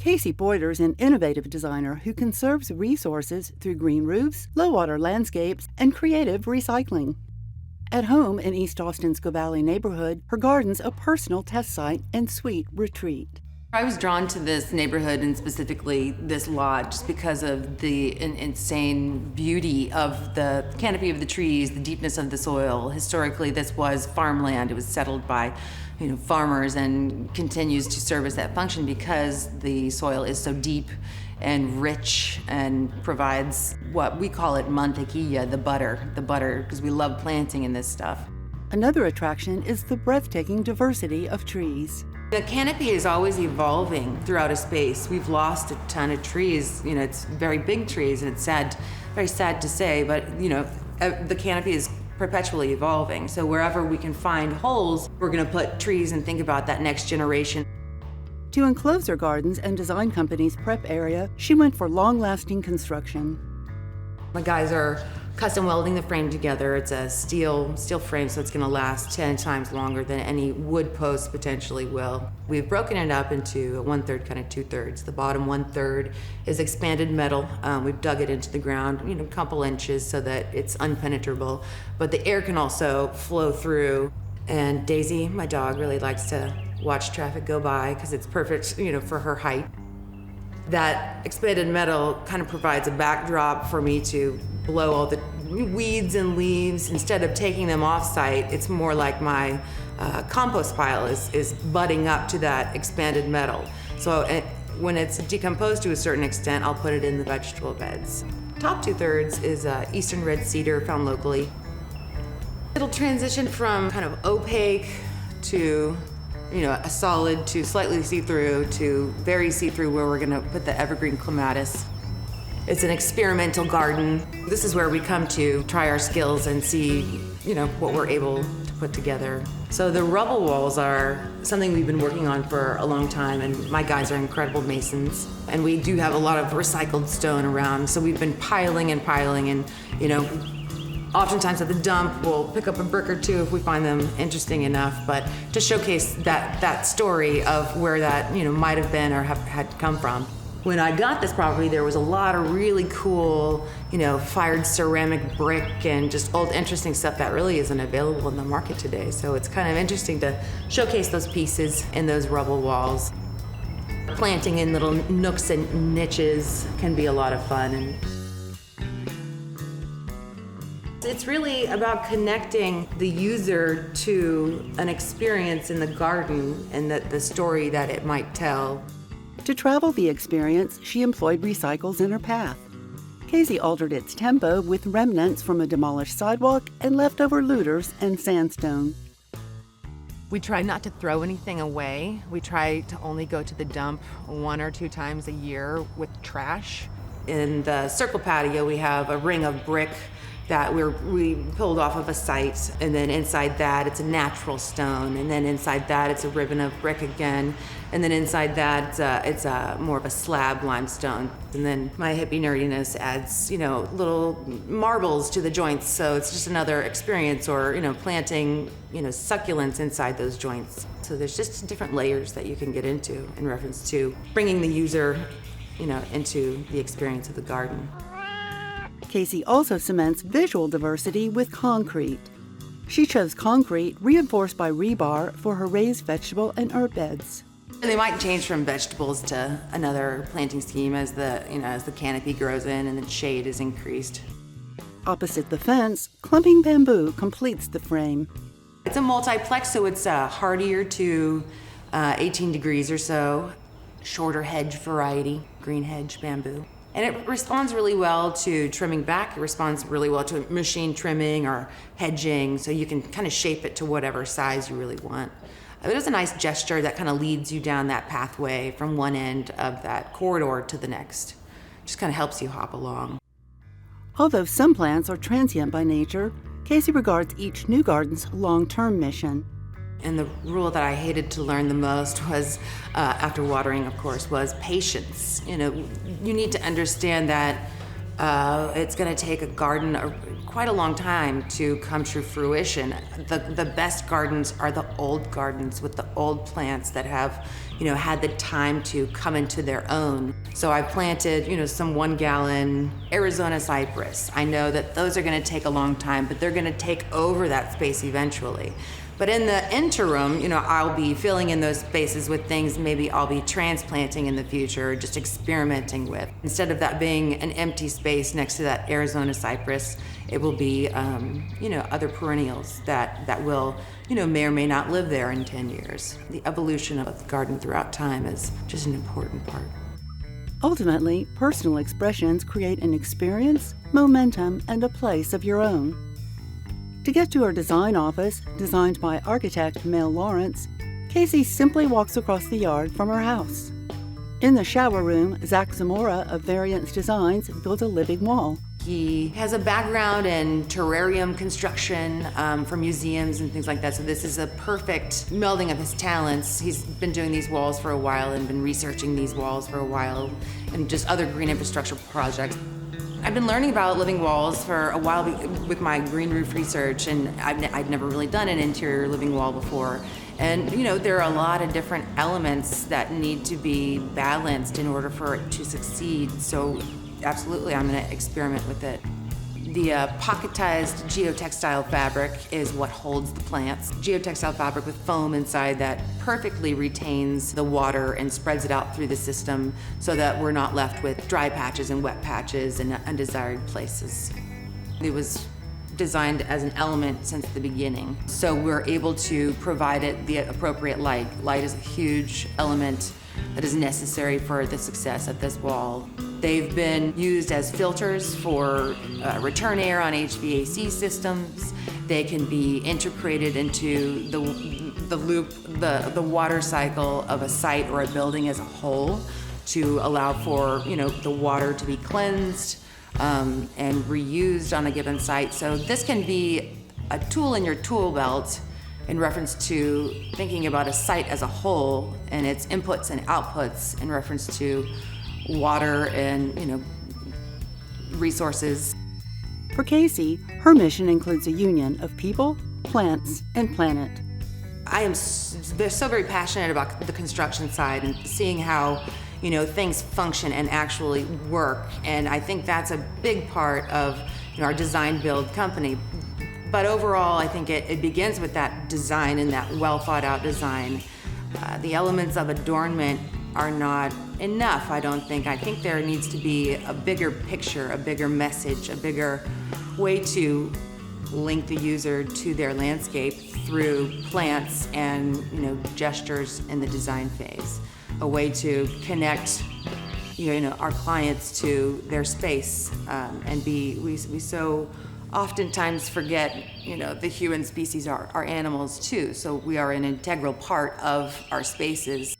Casey Boyter is an innovative designer who conserves resources through green roofs, low-water landscapes, and creative recycling. At home in East Austin's Govalle neighborhood, her garden's a personal test site and sweet retreat. I was drawn to this neighborhood and specifically this lot just because of the insane beauty of the canopy of the trees, the deepness of the soil. Historically, this was farmland. It was settled by farmers and continues to serve as that function because the soil is so deep and rich and provides what we call it mantequilla, the butter, because we love planting in this stuff. Another attraction is the breathtaking diversity of trees. The canopy is always evolving throughout a space. We've lost a ton of trees. It's very big trees, and it's sad, very sad to say, but the canopy is perpetually evolving. So wherever we can find holes, we're gonna put trees and think about that next generation. To enclose her gardens and design company's prep area, she went for long-lasting construction. My guys are custom welding the frame together. It's a steel frame, so it's gonna last 10 times longer than any wood post potentially will. We've broken it up into a 1/3, kind of 2/3. The bottom 1/3 is expanded metal. We've dug it into the ground, a couple inches so that it's unpenetrable, but the air can also flow through. And Daisy, my dog, really likes to watch traffic go by because it's perfect, for her height. That expanded metal kind of provides a backdrop for me to blow all the weeds and leaves. Instead of taking them off-site, it's more like my compost pile is butting up to that expanded metal. So when it's decomposed to a certain extent, I'll put it in the vegetable beds. Top 2/3 is eastern red cedar found locally. It'll transition from kind of opaque to a solid to slightly see-through to very see-through where we're gonna put the evergreen clematis. It's an experimental garden. This is where we come to try our skills and see, what we're able to put together. So the rubble walls are something we've been working on for a long time, and my guys are incredible masons. And we do have a lot of recycled stone around, so we've been piling and oftentimes at the dump, we'll pick up a brick or two if we find them interesting enough, but to showcase that story of where that might have been or had come from. When I got this property, there was a lot of really cool, fired ceramic brick and just old interesting stuff that really isn't available in the market today. So it's kind of interesting to showcase those pieces in those rubble walls. Planting in little nooks and niches can be a lot of fun. It's really about connecting the user to an experience in the garden and the story that it might tell. To travel the experience, she employed recycles in her path. Casey altered its tempo with remnants from a demolished sidewalk and leftover looters and sandstone. We try not to throw anything away. We try to only go to the dump 1 or 2 times a year with trash. In the circle patio, we have a ring of brick that we pulled off of a site, and then inside that it's a natural stone, and then inside that it's a ribbon of brick again, and then inside that it's more of a slab limestone. And then my hippie nerdiness adds, little marbles to the joints, so it's just another experience, or planting, succulents inside those joints. So there's just different layers that you can get into in reference to bringing the user, into the experience of the garden. Casey also cements visual diversity with concrete. She chose concrete reinforced by rebar for her raised vegetable and herb beds. They might change from vegetables to another planting scheme as the canopy grows in and the shade is increased. Opposite the fence, clumping bamboo completes the frame. It's a multiplex, so it's hardier to 18 degrees or so. Shorter hedge variety, green hedge bamboo. And it responds really well to trimming back. It responds really well to machine trimming or hedging, so you can kind of shape it to whatever size you really want. It is a nice gesture that kind of leads you down that pathway from one end of that corridor to the next. Just kind of helps you hop along. Although some plants are transient by nature, Casey regards each new garden's long-term mission. And the rule that I hated to learn the most was, after watering, of course, was patience. You need to understand that It's going to take a garden quite a long time to come to fruition. The best gardens are the old gardens with the old plants that have, had the time to come into their own. So I've planted, some 1 gallon Arizona cypress. I know that those are going to take a long time, but they're going to take over that space eventually. But in the interim, I'll be filling in those spaces with things maybe I'll be transplanting in the future, just experimenting with. Instead of that being an empty space next to that Arizona cypress, it will be, other perennials that will, may or may not live there in 10 years. The evolution of the garden throughout time is just an important part. Ultimately, personal expressions create an experience, momentum, and a place of your own. To get to her design office, designed by architect Mel Lawrence, Casey simply walks across the yard from her house. In the shower room, Zach Zamora of Variance Designs built a living wall. He has a background in terrarium construction for museums and things like that, so this is a perfect melding of his talents. He's been doing these walls for a while and been researching these walls for a while and just other green infrastructure projects. I've been learning about living walls for a while with my green roof research, and I'd never really done an interior living wall before. And there are a lot of different elements that need to be balanced in order for it to succeed. So absolutely, I'm going to experiment with it. The pocketized geotextile fabric is what holds the plants. Geotextile fabric with foam inside that perfectly retains the water and spreads it out through the system so that we're not left with dry patches and wet patches and undesired places. It was designed as an element since the beginning, so we're able to provide it the appropriate light. Light is a huge element that is necessary for the success of this wall. They've been used as filters for return air on HVAC systems. They can be integrated into the loop, the water cycle of a site or a building as a whole to allow for the water to be cleansed and reused on a given site. So this can be a tool in your tool belt in reference to thinking about a site as a whole and its inputs and outputs in reference to water and resources. For Casey, her mission includes a union of people, plants, and planet. They're so very passionate about the construction side and seeing how things function and actually work, and I think that's a big part of our design build company. But overall, I think it begins with that design and that well thought out design. The elements of adornment are not enough, I don't think. I think there needs to be a bigger picture, a bigger message, a bigger way to link the user to their landscape through plants and gestures in the design phase. A way to connect our clients to their space and we so oftentimes forget the human species are animals too, so we are an integral part of our spaces.